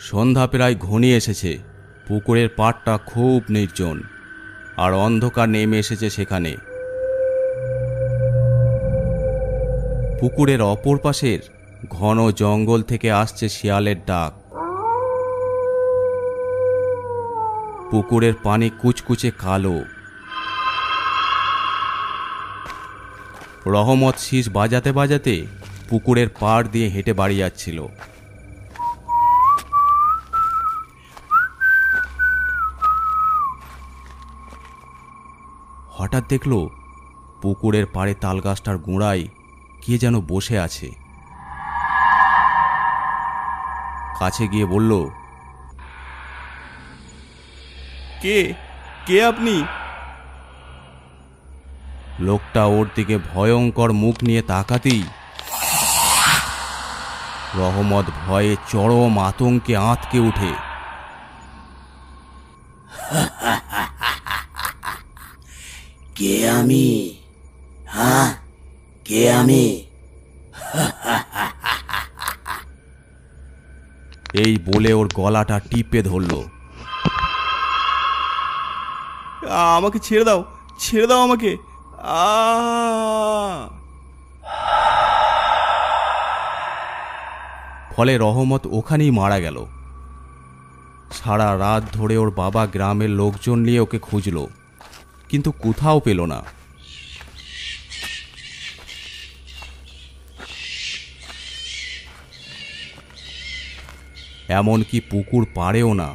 সন্ধ্যা প্রায় ঘনিয়ে এসেছে। পুকুরের পাড়টা খুব নির্জন, আর অন্ধকার নেমে এসেছে সেখানে। পুকুরের অপর পাশের ঘন জঙ্গল থেকে আসছে শিয়ালের ডাক। পুকুরের পানি কুচকুচে কালো। রহমত শীষ বাজাতে বাজাতে পুকুরের পাড় দিয়ে হেঁটে বাড়ি যাচ্ছিল। হঠাৎ দেখল পুকুরের পাড়ে তালগাছটার গোড়ায় কে যেন বসে আছে। কাছে গিয়ে বলল, কে কে আপনি? লোকটা ওর দিকে ভয়ঙ্কর মুখ নিয়ে তাকাতেই রহমত ভয়ে চরম আতঙ্কে আঁতকে উঠে। কে আমি? হ্যাঁ, কে আমি? এই বলে ওর গলাটা টিপে ধরল। আমাকে ছেড়ে দাও, ছেড়ে দাও আমাকে। ফলে রহমত ওখানেই মারা গেল। সারা রাত ধরে ওর বাবা গ্রামের লোকজন নিয়ে ওকে খুঁজল, কিন্তু কোথাও পেল না। এমনকি পুকুর পাড়েও না।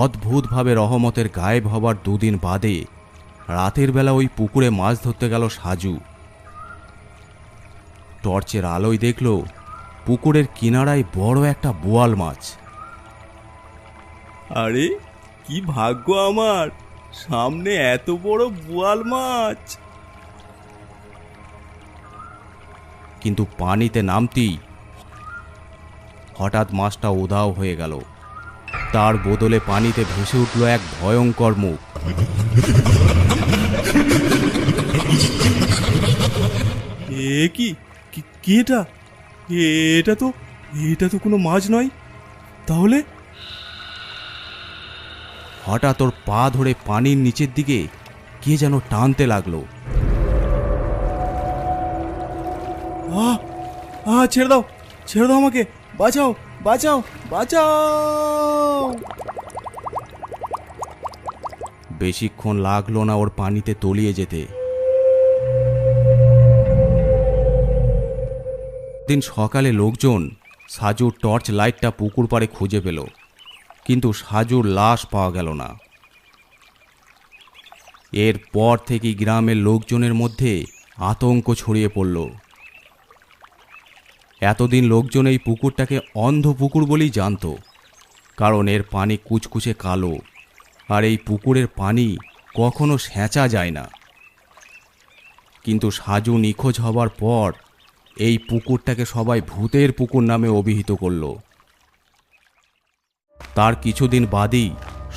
অদ্ভুতভাবে রহমতের গায়েব হবার দুদিন বাদে রাতের বেলা ওই পুকুরে মাছ ধরতে গেল সাজু। টর্চের আলোয় দেখল পুকুরের কিনারায় বড় একটা বোয়াল মাছ। আরে কি ভাগ্য আমার, সামনে এত বড় বোয়াল মাছ। কিন্তু পানিতে নামতেই হঠাৎ মাছটা উধাও হয়ে গেল। তার বদলে পানিতে ভেসে উঠল এক ভয়ঙ্কর মুখ। এ কি? এটা এটা তো কোনো মাছ নয়। তাহলে হঠাৎ ওর পা ধরে পানির নিচের দিকে কে যেন টানতে লাগলো। ছেড়ে দাও, ছেড়ে দাও আমাকে, বাঁচাও, বাঁচাও, বাঁচাও। বেশিক্ষণ লাগলো না ওর পানিতে তলিয়ে যেতে। দিন সকালে লোকজন সাজুর টর্চ লাইটটা পুকুর পাড়ে খুঁজে পেল, কিন্তু সাজুর লাশ পাওয়া গেল না। এরপর থেকেই গ্রামের লোকজনের মধ্যে আতঙ্ক ছড়িয়ে পড়ল। এতদিন লোকজন এই পুকুরটাকে অন্ধ পুকুর বলেই জানত, কারণ এর পানি কুচকুচে কালো, আর এই পুকুরের পানি কখনো সেঁচা যায় না। কিন্তু সাজু নিখোঁজ হবার পর এই পুকুরটাকে সবাই ভূতের পুকুর নামে অভিহিত করল। তার কিছুদিন বাদেই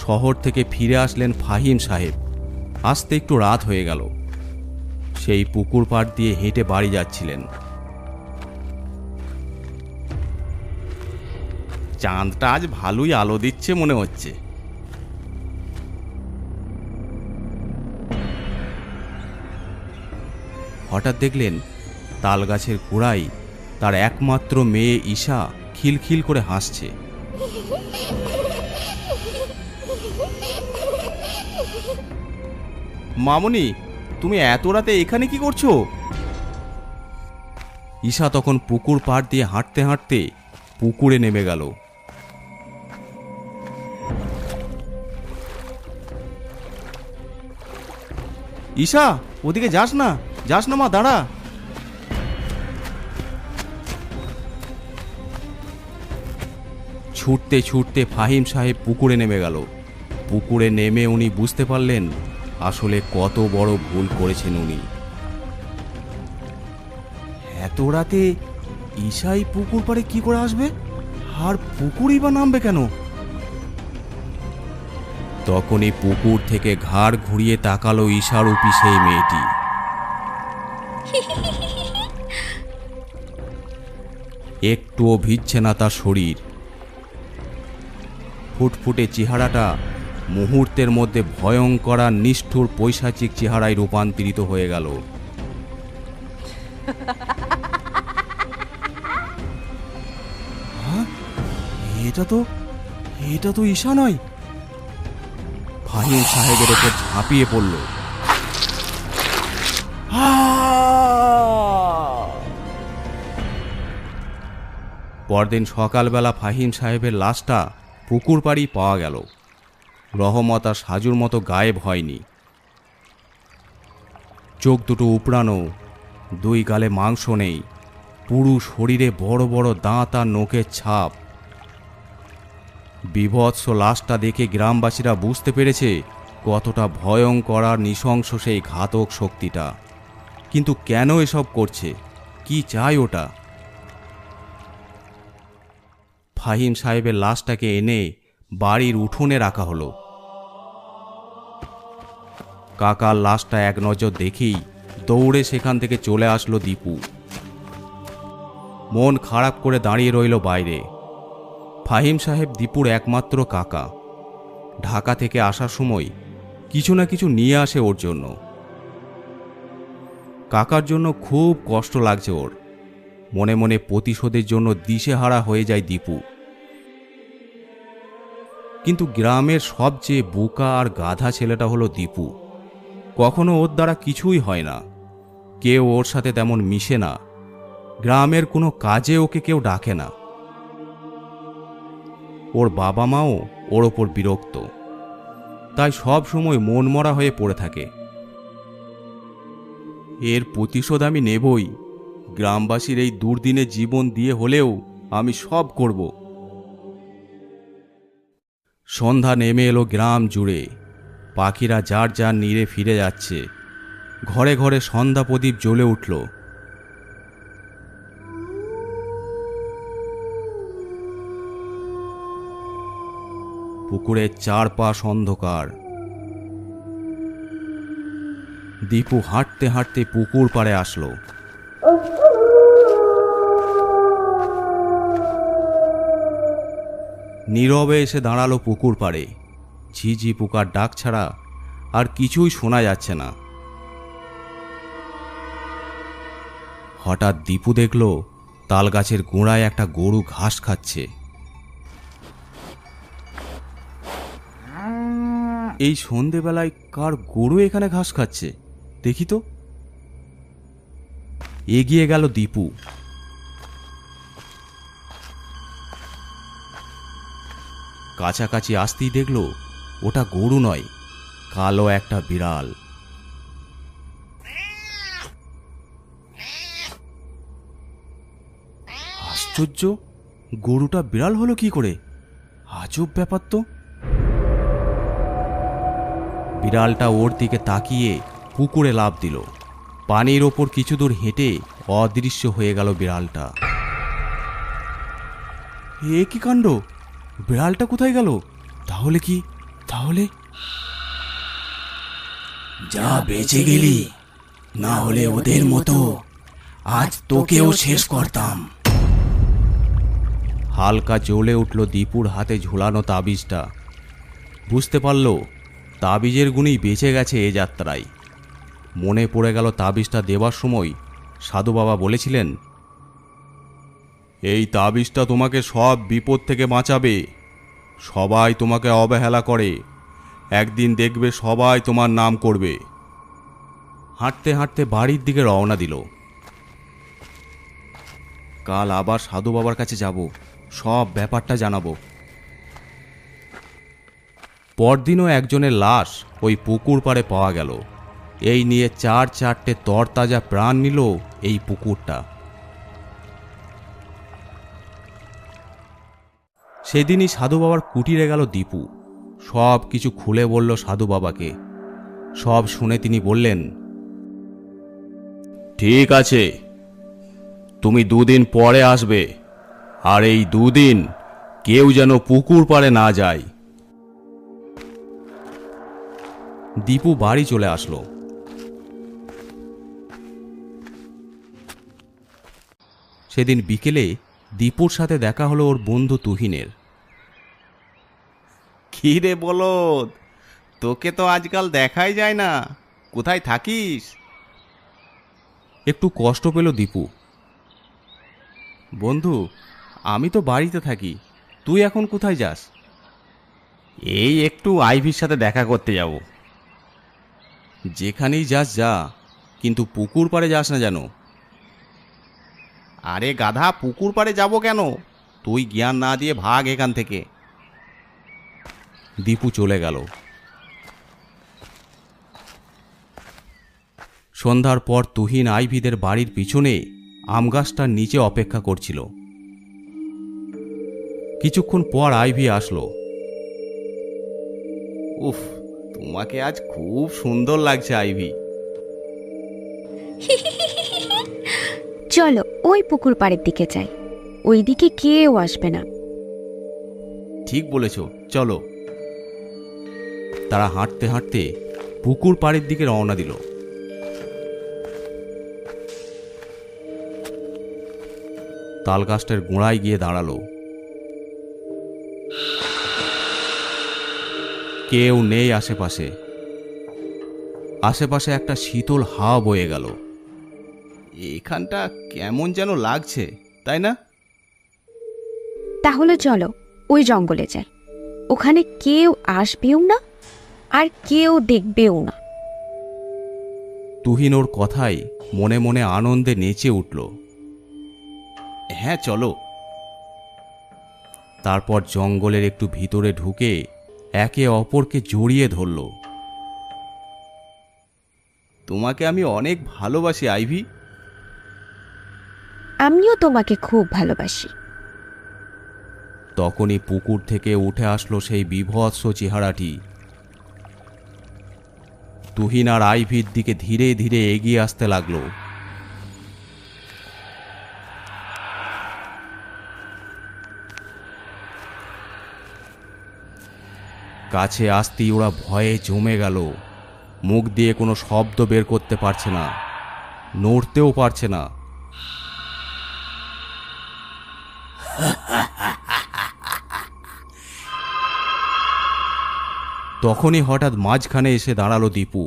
শহর থেকে ফিরে আসলেন ফাহিম সাহেব। আসতে একটু রাত হয়ে গেল। সেই পুকুর পাড় দিয়ে হেঁটে বাড়ি যাচ্ছিলেন। চাঁদটা আজ ভালোই আলো দিচ্ছে মনে হচ্ছে। হঠাৎ দেখলেন তালগাছের গোড়ায় তার একমাত্র মেয়ে ঈশা খিলখিল করে হাসছে। মামনি, তুমি এত রাতে এখানে কি করছো? ঈশা তখন পুকুর পাড় দিয়ে হাঁটতে হাঁটতে পুকুরে নেমে গেল। ঈশা, ওদিকে যাস না, যাস না মা, দাঁড়া। ছুটতে ছুটতে ফাহিম সাহেব পুকুরে নেমে গেল। পুকুরে নেমে উনি বুঝতে পারলেন আসলে কত বড় ভুল করেছেন উনি। এত রাতে ঈশাই পুকুর পাড়ে কি করে আসবে, আর পুকুরই বা নামবে কেন? তখনই পুকুর থেকে ঘাড় ঘুরিয়ে তাকালো ঈশারূপী সেই মেয়েটি। একটুও ভিজছে না তার শরীর। ফুটফুটে চেহারাটা মুহূর্তের মধ্যে ভয়ঙ্কর আর নিষ্ঠুর পৈশাচিক চেহারায় রূপান্তরিত হয়ে গেল। এটা তো ঈশা নয়। ফাহিম সাহেবের ওপর ঝাঁপিয়ে পড়ল। পরদিন সকালবেলা ফাহিম সাহেবের লাশটা পুকুর পাড়ি পাওয়া গেল। রহমত আর সাজুর মতো গায়েব হয়নি। চোখ দুটো উপড়ানো, দুই গালে মাংস নেই, পুরো শরীরে বড় বড় দাঁত আর নখের ছাপ। বিভৎস লাশটা দেখে গ্রামবাসীরা বুঝতে পেরেছে কতটা ভয়ঙ্কর আর নৃশংস সেই ঘাতক শক্তিটা। কিন্তু কেন এসব করছে? কি চাই ওটা? ফাহিম সাহেবের লাশটাকে এনে বাড়ির উঠোনে রাখা হলো। কাকার লাশটা এক নজর দেখেই দৌড়ে সেখান থেকে চলে আসলো দীপু। মন খারাপ করে দাঁড়িয়ে রইল বাইরে। ফাহিম সাহেব দীপুর একমাত্র কাকা। ঢাকা থেকে আসার সময় কিছু না কিছু নিয়ে আসে ওর জন্য। কাকার জন্য খুব কষ্ট লাগছে ওর। মনে মনে প্রতিশোধের জন্য দিশেহারা হয়ে যায় দীপু। কিন্তু গ্রামের সবচেয়ে বোকা আর গাধা ছেলেটা হলো দীপু। কখনো ওর দ্বারা কিছুই হয় না। কেউ ওর সাথে তেমন মিশে না। গ্রামের কোনো কাজে ওকে কেউ ডাকে না। ওর বাবা মাও ওর ওপর বিরক্ত। তাই সব সময় মনমরা হয়ে পড়ে থাকে। এর প্রতিশোধ আমি নেবই। গ্রামবাসীর এই দুর্দিনে জীবন দিয়ে হলেও আমি সব করব। সন্ধ্যা নেমে এলো গ্রাম জুড়ে। পাখিরা যার যার নীড়ে ফিরে যাচ্ছে। ঘরে ঘরে সন্ধ্যা প্রদীপ জ্বলে উঠল। পুকুরের চারপাশ অন্ধকার। দীপু হাঁটতে হাঁটতে পুকুর পাড়ে আসলো। নীরবে এসে দাঁড়ালো পুকুর পাড়ে। ঝিঝি পোকার ডাক ছাড়া আর কিছুই শোনা যাচ্ছে না। হঠাৎ দীপু দেখল তালগাছের গোড়ায় একটা গরু ঘাস খাচ্ছে। এই সন্ধেবেলায় কার গরু এখানে ঘাস খাচ্ছে দেখি তো। এগিয়ে গেল দীপু। কাছাকাছি আসতেই দেখল ওটা গরু নয়, কালো একটা বিড়াল। আশ্চর্য, গরুটা বিড়াল হলো কি করে? আজব ব্যাপার তো। বিড়ালটা ওর দিকে তাকিয়ে পুকুরে লাফ দিল। পানির ওপর কিছু দূর হেঁটে অদৃশ্য হয়ে গেল বিড়ালটা। এ কি কাণ্ড! বিড়ালটা কোথায় গেল? তাহলে যা বেঁচে গেলি, না হলে ওদের মতো আজ তোকেও শেষ করতাম। হালকা জ্বলে উঠল দীপুর হাতে ঝুলানো তাবিজটা। বুঝতে পারল তাবিজের গুণেই বেঁচে গেছে এ যাত্রায়। মনে পড়ে গেল তাবিজটা দেবার সময় সাধু বাবা বলেছিলেন, এই তাবিজটা তোমাকে সব বিপদ থেকে বাঁচাবে। সবাই তোমাকে অবহেলা করে, একদিন দেখবে সবাই তোমার নাম করবে। হাঁটতে হাঁটতে বাড়ির দিকে রওনা দিল। কাল আবার সাধু বাবার কাছে যাব, সব ব্যাপারটা জানাবো। পরদিনও একজনের লাশ ওই পুকুর পাড়ে পাওয়া গেল। এই নিয়ে চারটে তরতাজা প্রাণ নিল এই পুকুরটা। সেদিনই সাধু বাবার কুটিরে গেল দীপু। সব কিছু খুলে বলল সাধু বাবাকে। সব শুনে তিনি বললেন, ঠিক আছে, তুমি 2 দিন পরে আসবে, আর এই 2 দিন কেউ যেন পুকুর পাড়ে না যায়। দীপু বাড়ি চলে আসলো। সেদিন বিকেলে দীপুর সাথে দেখা হলো ওর বন্ধু তুহিনের। কি রে বলদ, তোকে তো আজকাল দেখাই যায় না, কোথায় থাকিস? একটু কষ্ট পেল দীপু। বন্ধু, আমি তো বাড়িতে থাকি, তুই এখন কোথায় যাস? এই একটু আইভির সাথে দেখা করতে যাব। যেখানেই যাস যা, কিন্তু পুকুর পাড়ে যাস না যেন। আরে গাধা, পুকুর পাড়ে যাব কেন? তুই জ্ঞান না দিয়ে ভাগ এখান থেকে। দীপু চলে গেল। সন্ধ্যার পর তুহিন আইভিদের বাড়ির পিছনে আমগাছটার নিচে অপেক্ষা করছিল। কিছুক্ষণ পর আইভি আসলো। উফ, তোমাকে আজ খুব সুন্দর লাগছে আইভি। চলো ওই পুকুর পাড়ের দিকে যাই, ওইদিকে কেউ আসবে না। ঠিক বলেছ, চলো। তারা হাঁটতে হাঁটতে পুকুর পাড়ের দিকে রওনা দিল। তালগাছটার গোড়ায় গিয়ে দাঁড়ালো। কেউ নেই আশেপাশে। আশেপাশে একটা শীতল হাওয়া বয়ে গেল। এখানটা কেমন যেন লাগছে, তাই না? তাহলে চলো ওই জঙ্গলে যাই, ওখানে কেউ আসবেও না আর কেউ দেখবেও না। তুহিন ওর কথায় মনে মনে আনন্দে নেচে উঠল। হ্যাঁ চলো। তারপর জঙ্গলের একটু ভিতরে ঢুকে একে অপরকে জড়িয়ে ধরল। তোমাকে আমি অনেক ভালোবাসি আইভি। আমিও তোমাকে খুব ভালোবাসি। তখনই পুকুর থেকে উঠে আসলো সেই বীভৎস চেহারাটি। তুহিন আর আইভির দিকে ধীরে ধীরে এগিয়ে আসতে লাগলো। কাছে আসতেই ওরা ভয়ে জমে গেল। মুখ দিয়ে কোনো শব্দ বের করতে পারছে না, নড়তেও পারছে না। তখনই হঠাৎ মাঝখানে এসে দাঁড়ালো দীপু।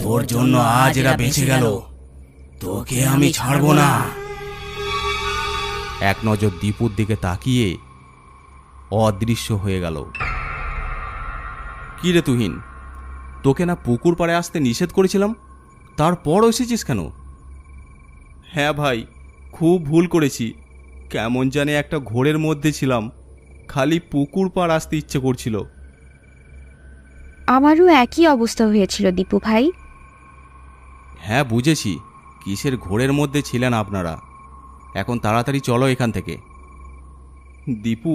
তোর জন্য আজ এরা বেঁচে গেল, তোকে আমি ছাড়বো না। এক নজর দীপুর দিকে তাকিয়ে অদৃশ্য হয়ে গেল। কি রে তুহিন, তোকে না পুকুর পাড়ে আসতে নিষেধ করেছিলাম, তারপরও এসেছিস কেন? হ্যাঁ ভাই, খুব ভুল করেছি। কেমন জানি একটা ঘোরের মধ্যে ছিলাম, খালি পুকুর পাড় আসতে ইচ্ছে করছিল। আমারও একই অবস্থা হয়েছিল দীপু ভাই। হ্যাঁ বুঝেছি, কিসের ঘোরের মধ্যে ছিলেন আপনারা। এখন তাড়াতাড়ি চলো এখান থেকে। দীপু,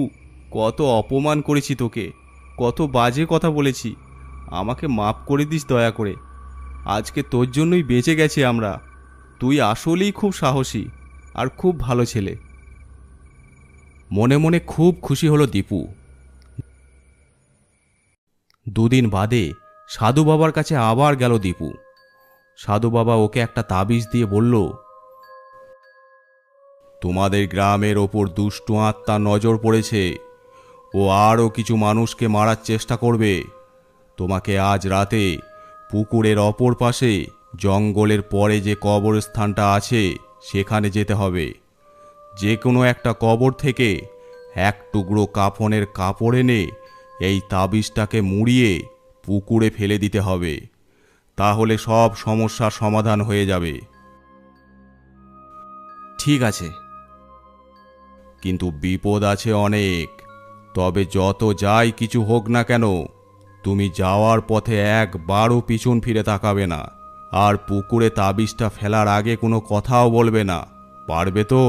কত অপমান করেছি তোকে, কত বাজে কথা বলেছি, আমাকে মাফ করে দিস দয়া করে। আজকে তোর জন্যই বেঁচে গেছি আমরা। তুই আসলেই খুব সাহসী আর খুব ভালো ছেলে। মনে মনে খুব খুশি হলো দীপু। দুদিন বাদে সাধু বাবার কাছে আবার গেল দীপু। সাধু বাবা ওকে একটা তাবিজ দিয়ে বলল, তোমাদের গ্রামের ওপর দুষ্ট আত্মা নজর পড়েছে, ও আরও কিছু মানুষকে মারার চেষ্টা করবে। তোমাকে আজ রাতে পুকুরের অপর পাশে জঙ্গলের পরে যে কবরস্থানটা আছে সেখানে যেতে হবে। যে কোনো একটা কবর থেকে এক টুকরো কাফনের কাপড় এনে এই তাবিজটাকে মুড়িয়ে পুকুরে ফেলে দিতে হবে। তাহলে সব সমস্যার সমাধান হয়ে যাবে। ঠিক আছে, কিন্তু বিপদ আছে অনেক। তবে যত যাই কিছু হোক না কেন, তুমি যাওয়ার পথে একবারও পিছন ফিরে তাকাবে না, আর পুকুরে তাবিজটা ফেলার আগে কোনো কথাও বলবে না। পারবে তো?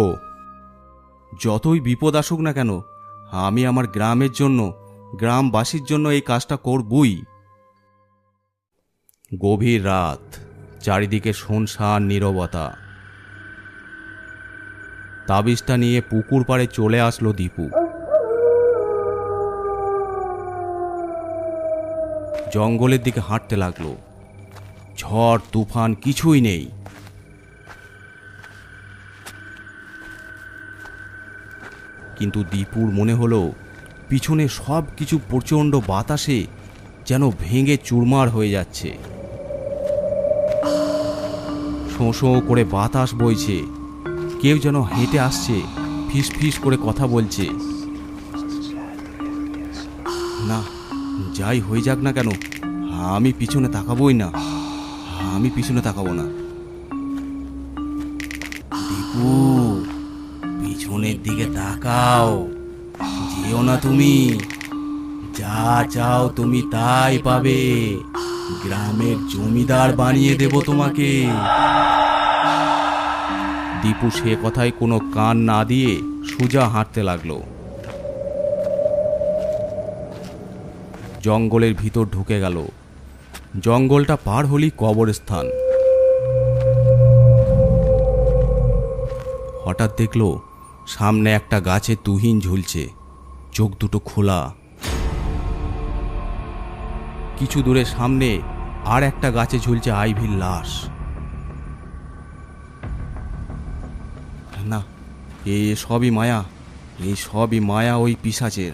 যতই বিপদ আসুক না কেন, আমি আমার গ্রামের জন্য, গ্রামবাসীর জন্য এই কাজটা করবই। গভীর রাত, চারিদিকে শুনশান নীরবতা। তাবিজটা নিয়ে পুকুর পাড়ে চলে আসলো দীপু। জঙ্গলের দিকে হাঁটতে লাগলো। ঝড় তুফান কিছুই নেই। কিন্তু দীপুর মনে হলো পিছনে সব কিছু প্রচণ্ড বাতাসে যেন ভেঙে চুরমার হয়ে যাচ্ছে। শোঁ শোঁ করে বাতাস বইছে, কেউ যেন হেঁটে আসছে, ফিস ফিস করে কথা বলছে। না, যাই হয়ে যাক না কেন, আমি পিছনে তাকাবোই না, আমি পিছনে তাকাবো না। দীপু, পিছনের দিকে তাকাও, যেও না তুমি। যা চাও তুমি তাই পাবে। গ্রামের জমিদার বানিয়ে দেব তোমাকে। দীপু সে কথায় কোনো কান না দিয়ে সোজা হাঁটতে লাগলো। জঙ্গলের ভিতর ঢুকে গেল। জঙ্গলটা পার হলেই কবরস্থান। হঠাৎ দেখলো সামনে একটা গাছে তুহিন ঝুলছে, চোখ দুটো খোলা। কিছু দূরে সামনে আর একটা গাছে ঝুলছে আইভির লাশ। না, এ সবই মায়া, এই সবই মায়া ওই পিশাচের।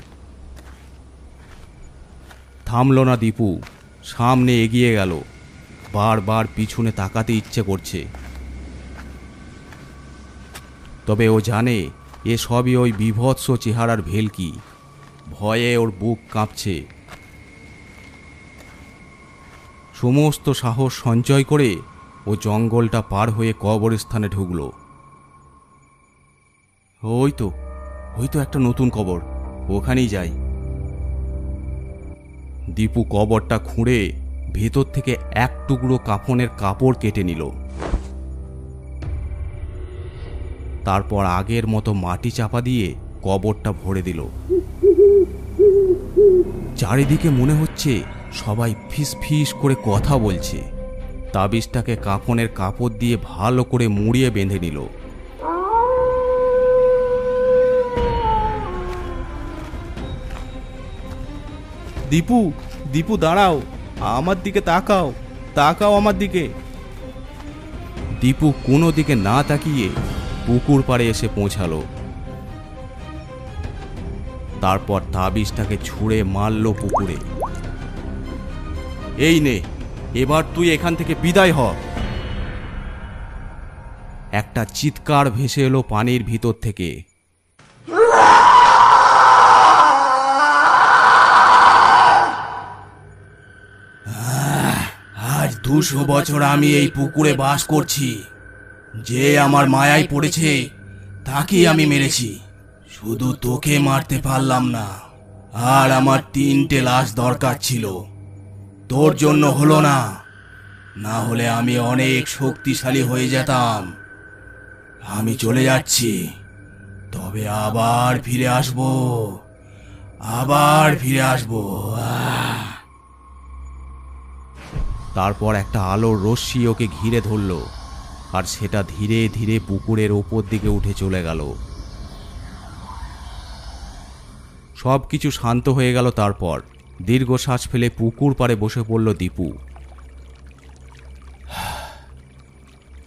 থামল না দীপু, সামনে এগিয়ে গেল। বারবার পিছনে তাকাতে ইচ্ছে করছে, তবে ও জানে এ সবই ওই বীভৎস চেহারার ভেলকি। ভয়ে ওর বুক কাঁপছে। সমস্ত সাহস সঞ্চয় করে ও জঙ্গলটা পার হয়ে কবরস্থানে ঢুকল। ওই তো একটা নতুন কবর, ওখানেই যাই। দীপু কবরটা খুঁড়ে ভেতর থেকে এক টুকরো কাফনের কাপড় কেটে নিল। তারপর আগের মতো মাটি চাপা দিয়ে কবরটা ভরে দিল। চারিদিকে মনে হচ্ছে সবাই ফিস ফিস করে কথা বলছে। তাবিজটাকে কাফনের কাপড় দিয়ে ভালো করে মুড়িয়ে বেঁধে নিল। দীপু, দীপু দাঁড়াও, আমার দিকে তাকাও, তাকাও আমার দিকে। দীপু কোনো দিকে না তাকিয়ে পুকুর পাড়ে এসে পৌঁছালো। তারপর তাবিজটাকে ছুঁড়ে মারল পুকুরে। এই নে, এবার তুই এখান থেকে বিদায় হ। একটা চিৎকার ভেসে এলো পানির ভিতর থেকে। আজ 200 বছর আমি এই পুকুরে বাস করছি। যে আমার মায়ায় পড়েছে তাকেই আমি মেরেছি, শুধু তোকে মারতে পারলাম না। আর আমার 3টে লাশ দরকার ছিল, তোর জন্য হলো না। না হলে আমি অনেক শক্তিশালী হয়ে যেতাম। আমি চলে যাচ্ছি, তবে আবার ফিরে আসবো, আবার ফিরে আসবো। তারপর একটা আলোর রশ্মি ওকে ঘিরে ধরল, আর সেটা ধীরে ধীরে পুকুরের ওপর দিকে উঠে চলে গেল। সব কিছু শান্ত হয়ে গেল। তারপর দীর্ঘশ্বাস ফেলে পুকুর পাড়ে বসে পড়ল দীপু।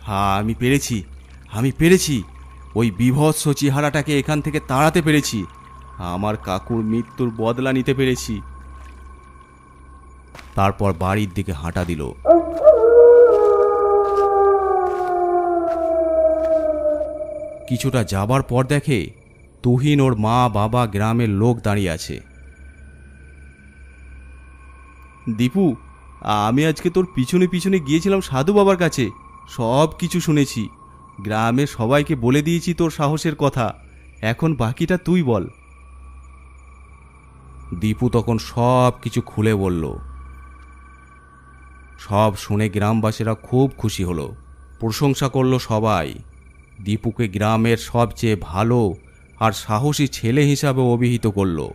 হ্যাঁ, আমি পেরেছি। ওই বীভৎস চেহারাটাকে এখান থেকে তাড়াতে পেরেছি। আমার কাকুর মৃত্যুর বদলা নিতে পেরেছি। তারপর বাড়ির দিকে হাঁটা দিল। কিছুটা যাবার পর দেখে তুহিন, ওর মা, বাবা, গ্রামের লোক দাঁড়িয়ে আছে। দীপু, আমি আজকে তোর পিছনে পিছনে গিয়েছিলাম সাধু বাবার কাছে, সব কিছু শুনেছি। গ্রামের সবাইকে বলে দিয়েছি তোর সাহসের কথা। এখন বাকিটা তুই বল। দীপু তখন সব কিছু খুলে বলল। সব শুনে গ্রামবাসীরা খুব খুশি হলো, প্রশংসা করলো সবাই। দীপুকে গ্রামের সবচেয়ে ভালো আর সাহসী ছেলে হিসাবে অভিহিত করলো।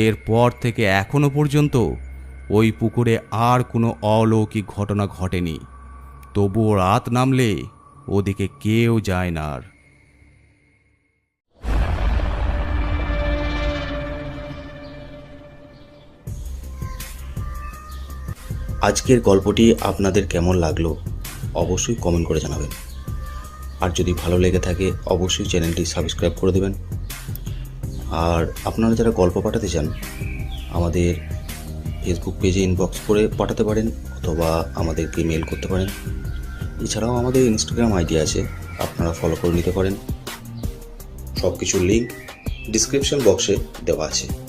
এরপর থেকে এখনো পর্যন্ত ওই পুকুরে আর কোনো অলৌকিক ঘটনা ঘটেনি। তবুও রাত নামলে ওদিকে কেউ যায় না আর। আজকের গল্পটি আপনাদের কেমন লাগলো অবশ্যই কমেন্ট করে জানাবেন। আর যদি ভালো লেগে থাকে অবশ্যই চ্যানেলটি সাবস্ক্রাইব করে দেবেন। আর আপনারা যারা গল্প পাঠাতে চান আমাদের ফেসবুক পেজে ইনবক্স করে পাঠাতে পারেন অথবা আমাদেরকে মেল করতে পারেন। এছাড়াও আমাদের ইনস্টাগ্রাম আইডি আছে, আপনারা ফলো করে নিতে পারেন। সব কিছুর লিঙ্ক ডিসক্রিপশন বক্সে দেওয়া আছে।